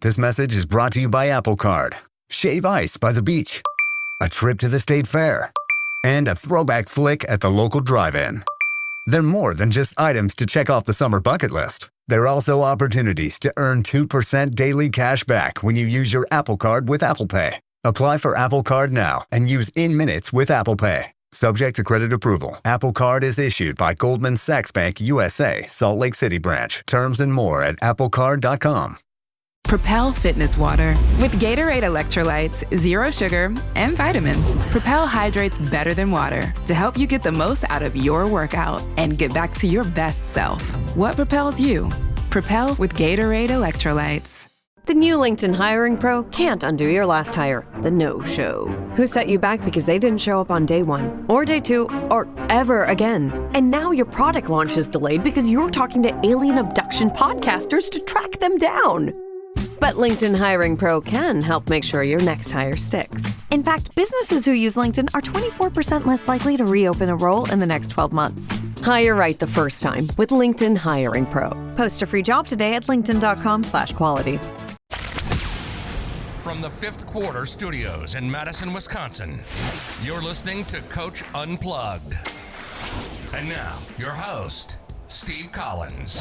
This message is brought to you by Apple Card, Shave Ice by the beach, a trip to the state fair, and a throwback flick at the local drive-in. They're more than just items to check off the summer bucket list. They're also opportunities to earn 2% daily cash back when you use your Apple Card with Apple Pay. Apply for Apple Card now and use in minutes with Apple Pay. Subject to credit approval. Apple Card is issued by Goldman Sachs Bank USA, Salt Lake City branch. Terms and more at applecard.com. Propel Fitness Water. With Gatorade electrolytes, zero sugar, and vitamins, Propel hydrates better than water to help you get the most out of your workout and get back to your best self. What propels you? Propel with Gatorade electrolytes. The new LinkedIn Hiring Pro can't undo your last hire, the no-show. Who set you back because they didn't show up on day one, or day two, or ever again. And now your product launch is delayed because you're talking to alien abduction podcasters to track them down. But LinkedIn Hiring Pro can help make sure your next hire sticks. In fact, businesses who use LinkedIn are 24% less likely to reopen a role in the next 12 months. Hire right the first time with LinkedIn Hiring Pro. Post a free job today at linkedin.com/quality. From the Fifth Quarter Studios in Madison, Wisconsin, you're listening to Coach Unplugged. And now, your host, Steve Collins.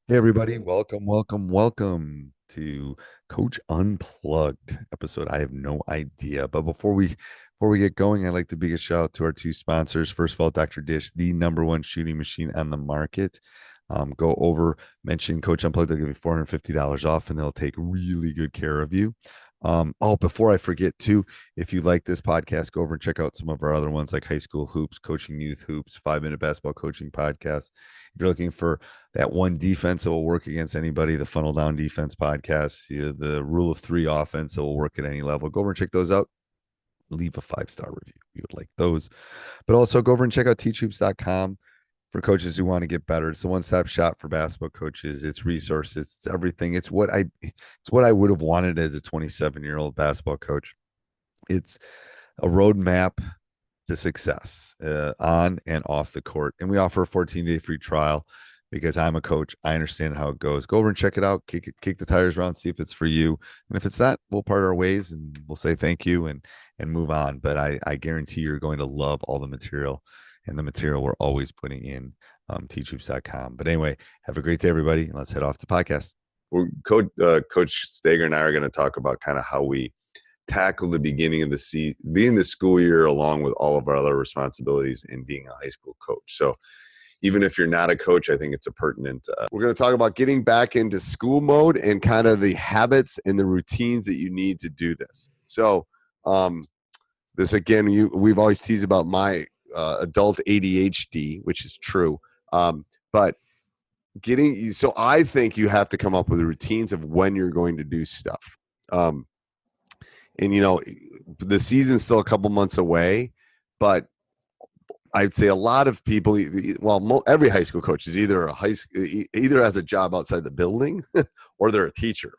Hey everybody, welcome to Coach Unplugged episode. I have no idea, but before we get going, I'd like to big a shout out to our two sponsors. First of all, Dr. Dish, the #1 shooting machine on the market. Go over, mention Coach Unplugged, they'll give you $450 off, and they'll take really good care of you. Before I forget too, if you like this podcast, go over and check out some of our other ones like High School Hoops, Coaching Youth Hoops, 5-Minute Basketball Coaching Podcast. If you're looking for that one defense that will work against anybody, the Funnel Down Defense Podcast, the Rule of 3 offense that will work at any level, go over and check those out. Leave a 5-star review. We would like those. But also go over and check out teachhoops.com. For coaches who want to get better. It's the one-stop shop for basketball coaches. It's resources, it's everything. It's what I would have wanted as a 27-year-old basketball coach. It's a roadmap to success on and off the court. And we offer a 14-day free trial because I'm a coach. I understand how it goes. Go over and check it out. Kick the tires around, see if it's for you. And if it's not, we'll part our ways and we'll say thank you and move on. But I guarantee you're going to love all the material. And the material we're always putting in teachhoops.com. But anyway, have a great day, everybody. Let's head off the podcast. Coach Stager and I are going to talk about kind of how we tackle the beginning of the school year along with all of our other responsibilities in being a high school coach. So even if you're not a coach, I think it's a pertinent. We're going to talk about getting back into school mode and kind of the habits and the routines that you need to do this. So this, again, we've always teased about my adult ADHD, which is true. But so I think you have to come up with routines of when you're going to do stuff. And, the season's still a couple months away, but I'd say a lot of people, every high school coach is either has a job outside the building or they're a teacher.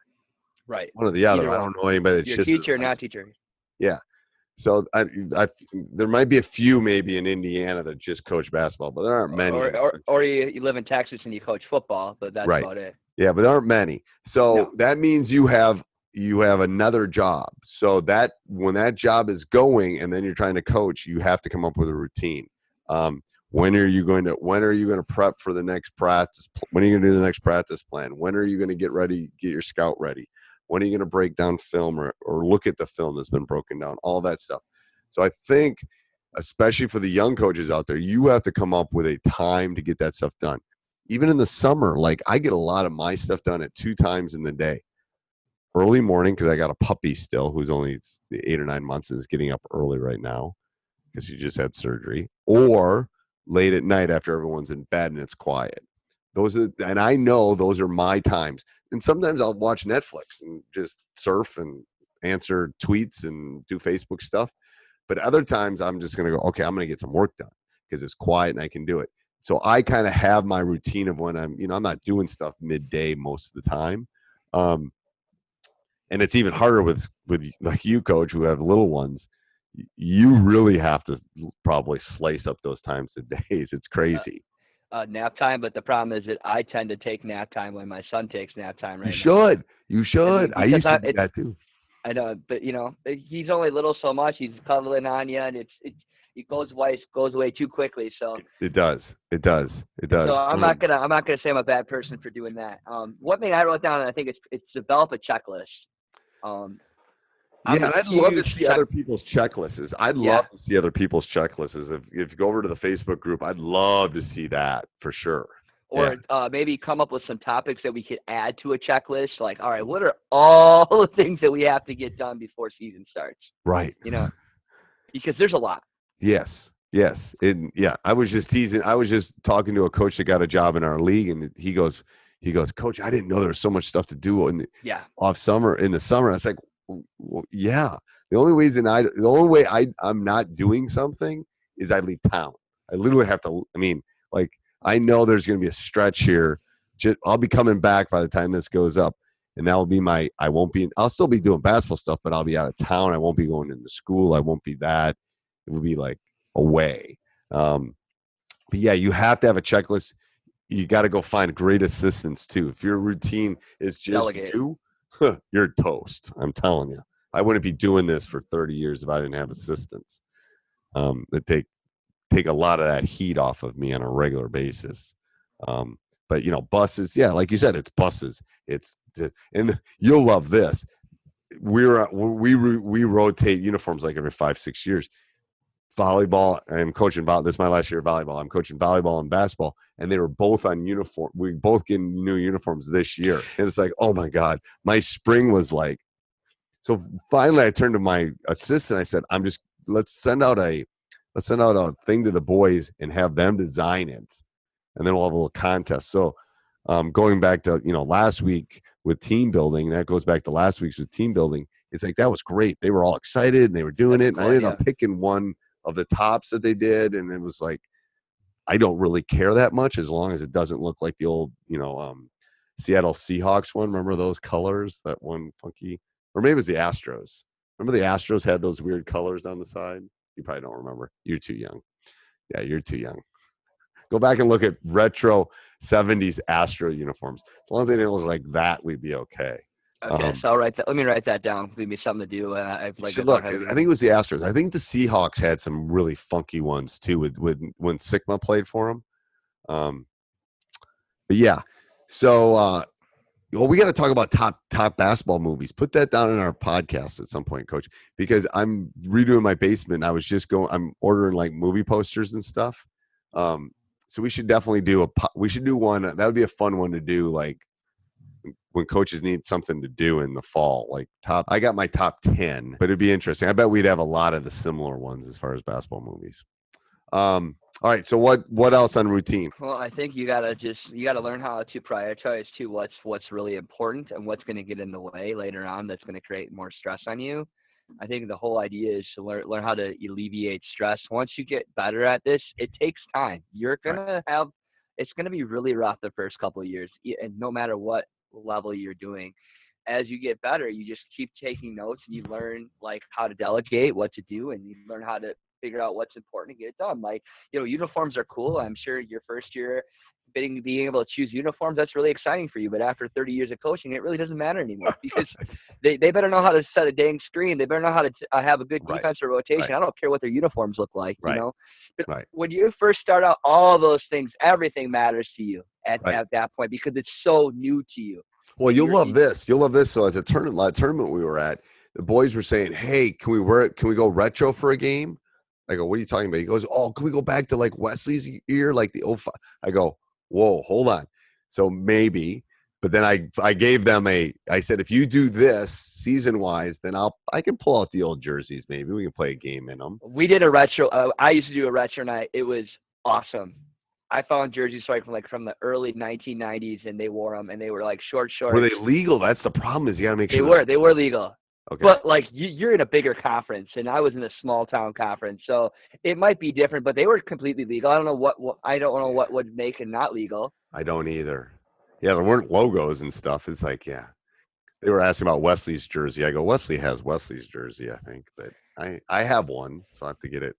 Right. One or the other. I don't know anybody that's just a teacher, not teacher. Yeah. So there might be a few maybe in Indiana that just coach basketball, but there aren't many. Or you live in Texas and you coach football, but that's right. About it. Yeah, but there aren't many. So That means you have another job. So that when that job is going and then you're trying to coach, you have to come up with a routine. When are you going to prep for the next practice? When are you going to do the next practice plan? When are you going to get your scout ready? When are you going to break down film or look at the film that's been broken down? All that stuff. So I think, especially for the young coaches out there, you have to come up with a time to get that stuff done. Even in the summer, like I get a lot of my stuff done at 2 times in the day. Early morning, because I got a puppy still who's only 8 or 9 months and is getting up early right now because she just had surgery. Or late at night after everyone's in bed and it's quiet. And I know those are my times. And sometimes I'll watch Netflix and just surf and answer tweets and do Facebook stuff. But other times I'm just going to go, okay, I'm going to get some work done because it's quiet and I can do it. So I kind of have my routine of when I'm not doing stuff midday most of the time. And it's even harder with like you, Coach, who have little ones. You really have to probably slice up those times of days. It's crazy. nap time, but the problem is that I tend to take nap time when my son takes nap time You right now. should. You should. I used to do that too. I know, but he's only little so much. He's cuddling on you, and it goes away too quickly. So It does. It does. It does. So I'm not gonna say I'm a bad person for doing that. One thing I wrote down, and I think it's develop a checklist. Yeah, I'd love to see other people's checklists. I'd love to see other people's checklists. If you go over to the Facebook group, I'd love to see that for sure. Or maybe come up with some topics that we could add to a checklist. Like, all right, what are all the things that we have to get done before season starts? Right. Because there's a lot. Yes. I was just teasing. I was just talking to a coach that got a job in our league, and he goes, Coach, I didn't know there was so much stuff to do in the summer. And I was like, well, yeah. The only way I'm not doing something is I leave town. I literally have to. I know there's going to be a stretch here. I'll be coming back by the time this goes up, and that will be I'll still be doing basketball stuff, but I'll be out of town. I won't be going into school. I won't be that. It will be like away. But yeah, you have to have a checklist. You got to go find great assistants too. If your routine is just you, you're toast. I'm telling you. I wouldn't be doing this for 30 years if I didn't have assistants that take a lot of that heat off of me on a regular basis. But buses, like you said, it's buses. And you'll love this. We rotate uniforms like every 5-6 years. Volleyball, I'm coaching this is my last year of volleyball. I'm coaching volleyball and basketball, and they were both on uniform. We both getting new uniforms this year. And it's like, oh my God, my spring was like, so finally I turned to my assistant. I said, let's send out a thing to the boys and have them design it. And then we'll have a little contest. So going back to, last week with team building, that goes back to last week's with team building. It's like, that was great. They were all excited and they were doing it. And I ended up picking one of the tops that they did. And it was like, I don't really care that much as long as it doesn't look like the old, Seattle Seahawks one. Remember those colors, that one funky, or maybe it was the Astros. Remember the Astros had those weird colors down the side? You probably don't remember. You're too young. Yeah, you're too young. Go back and look at retro 70s Astro uniforms. As long as they didn't look like that, we'd be okay. Okay, so let me write that down. Give me something to do. I think it was the Astros. I think the Seahawks had some really funky ones too with when Sigma played for them. But yeah, so we got to talk about top basketball movies. Put that down in our podcast at some point, Coach, because I'm redoing my basement. I'm ordering like movie posters and stuff. So we should definitely do one. That would be a fun one to do, like when coaches need something to do in the fall. Like I got my top 10, but it'd be interesting. I bet we'd have a lot of the similar ones as far as basketball movies. All right. So what else on routine? Well, I think you gotta learn how to prioritize too. What's really important and what's going to get in the way later on. That's going to create more stress on you. I think the whole idea is to learn how to alleviate stress. Once you get better at this, it takes time. You're gonna it's gonna be really rough the first couple of years, and no matter what level you're doing. As you get better, you just keep taking notes and you learn like how to delegate, what to do, and you learn how to figure out what's important to get it done. Like, uniforms are cool. I'm sure your first year being able to choose uniforms, that's really exciting for you. But after 30 years of coaching, it really doesn't matter anymore because they better know how to set a dang screen. They better know how to have a good defensive rotation. Right. I don't care what their uniforms look like, But when you first start out, all those things, everything matters to you at that point because it's so new to you. Well, you'll love this. So at the tournament we were at, the boys were saying, "Hey, can we go retro for a game?" I go, "What are you talking about?" He goes, "Oh, can we go back to like Wesley's year, like the 05?" I go, "Whoa, hold on." So maybe, but then I gave them I said, if you do this season-wise, then I can pull out the old jerseys. Maybe we can play a game in them. We did a retro. I used to do a retro night. It was awesome. I found jerseys from the early 1990s, and they wore them, and they were like short. Were they legal? That's the problem. Is you got to make sure they were legal. Okay. But like you're in a bigger conference, and I was in a small town conference, so it might be different. But they were completely legal. I don't know what would make it not legal. I don't either. Yeah, there weren't logos and stuff. It's like, yeah, they were asking about Wesley's jersey. I go, Wesley has Wesley's jersey, I think, but I have one, so I have to get it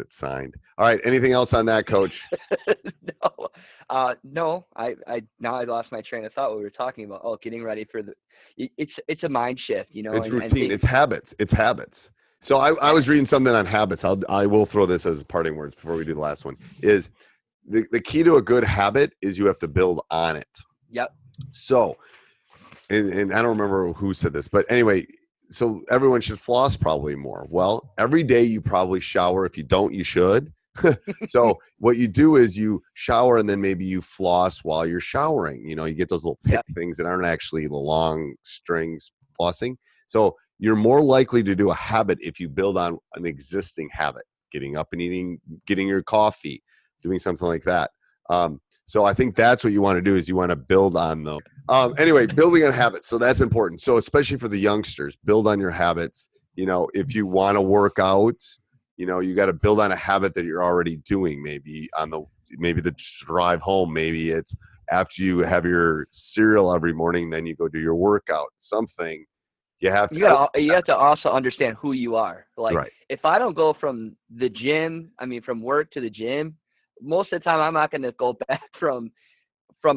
signed. All right. Anything else on that, Coach? No, No, I now I lost my train of thought. What we were talking about. Oh, getting ready for it's a mind shift, you know. It's and routine. It's habits. It's habits. So I was reading something on habits. I will throw this as parting words before we do the last one. Is the key to a good habit is you have to build on it. Yep. So, and I don't remember who said this, but anyway, so everyone should floss probably more. Well, every day you probably shower. If you don't, you should. So what you do is you shower and then maybe you floss while you're showering. You know, you get those little pick things that aren't actually the long strings flossing. So you're more likely to do a habit if you build on an existing habit, getting up and getting your coffee, doing something like that. So I think that's what you want to do is you want to build on them. Anyway, building on habits. So that's important. So especially for the youngsters, build on your habits. You know, if you want to work out, you know, you got to build on a habit that you're already doing. Maybe the drive home. Maybe it's after you have your cereal every morning, then you go do your workout. Something you have to also understand who you are. Like right. If I don't go from the gym, from work to the gym, most of the time I'm not going to go back from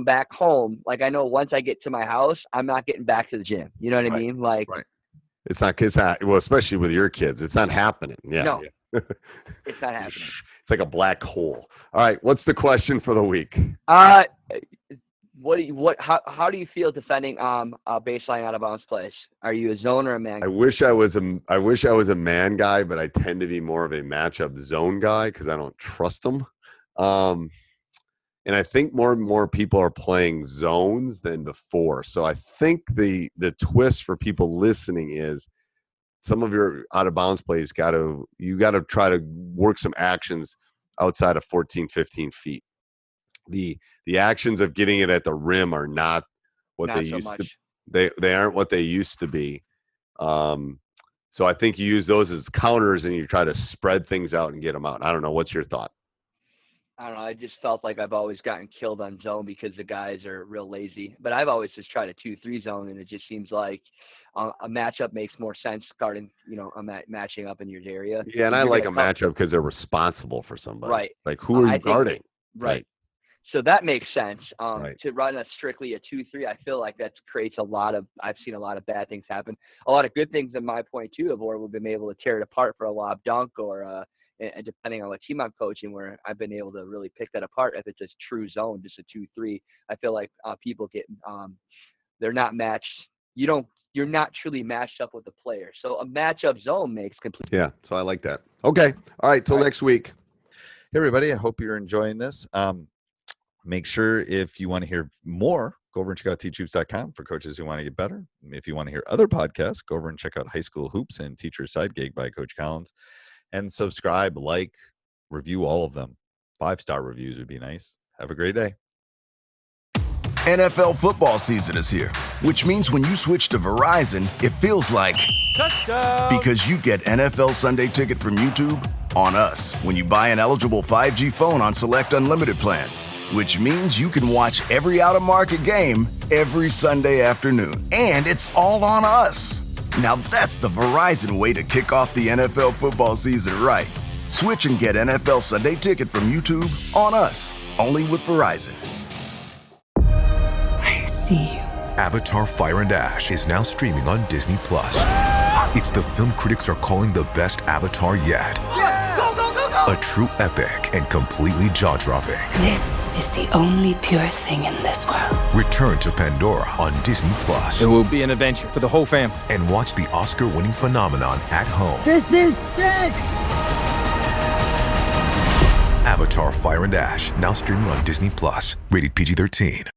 back home. Like I know once I get to my house, I'm not getting back to the gym. You know what I mean? Like right. It's not well, especially with your kids, it's not happening. Yeah. No. It's not happening. It's like a black hole. All right. What's the question for the week? How do you feel defending a baseline out of bounds plays? Are you a zone or a man? I wish I was a man guy, but I tend to be more of a matchup zone guy because I don't trust them. And I think more and more people are playing zones than before. So I think the twist for people listening is some of your out of bounds plays you got to try to work some actions outside of 14, 15 feet. The actions of getting it at the rim are not what they used to. They aren't what they used to be. So I think you use those as counters and you try to spread things out and get them out. I don't know. What's your thought? I don't know. I just felt like I've always gotten killed on zone because the guys are real lazy. But I've always just tried a 2-3 zone, and it just seems like a matchup makes more sense guarding, matching up in your area. Yeah, and I like a matchup because they're responsible for somebody. Right. Like, who are you guarding? Right. So that makes sense. Right. To run strictly a 2-3, I feel like that creates I've seen a lot of bad things happen. A lot of good things in my point, too, of where we've been able to tear it apart for a lob dunk or and depending on what team I'm coaching, where I've been able to really pick that apart. If it's a true zone, just a 2-3, I feel like people get they're not matched. You're not truly matched up with the player. So a matchup zone makes complete. Yeah. So I like that. Okay. All right. Till next week. Hey, everybody. I hope you're enjoying this. Make sure if you want to hear more, go over and check out teachhoops.com for coaches who want to get better. If you want to hear other podcasts, go over and check out High School Hoops and Teacher Side Gig by Coach Collins. And subscribe, like, review all of them. 5-star reviews would be nice. Have a great day. NFL football season is here, which means when you switch to Verizon, it feels like touchdown. Because you get NFL Sunday Ticket from YouTube on us when you buy an eligible 5G phone on select unlimited plans, which means you can watch every out-of-market game every Sunday afternoon. And it's all on us. Now that's the Verizon way to kick off the NFL football season right. Switch and get NFL Sunday Ticket from YouTube on us, only with Verizon. I see you. Avatar: Fire and Ash is now streaming on Disney+. It's the film critics are calling the best Avatar yet. Yeah, go, go, go, go! A true epic and completely jaw-dropping. This is the only pure thing in this world. Return to Pandora on Disney+. It will be an adventure for the whole family. And watch the Oscar-winning phenomenon at home. This is sick! Avatar: Fire and Ash, now streaming on Disney+. Rated PG-13.